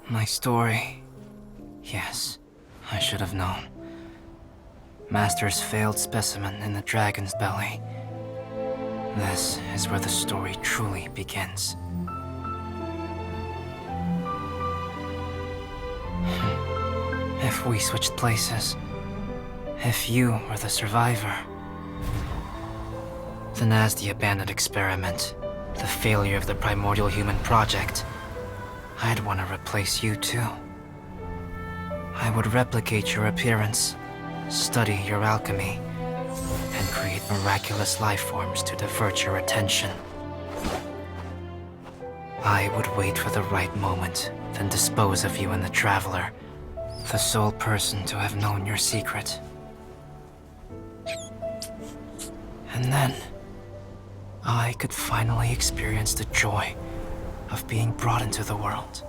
My story. Yes, I should have known. Master's failed specimen in the dragon's belly. This is where the story truly begins. If we switched places, if you were the survivor, then as the abandoned experiment, the failure of the primordial human project, I'd want to replace you too. I would replicate your appearance, study your alchemy, and create miraculous life forms to divert your attention. I would wait for the right moment, then dispose of you in the Traveler, the sole person to have known your secret. And then, I could finally experience the joy of being brought into the world.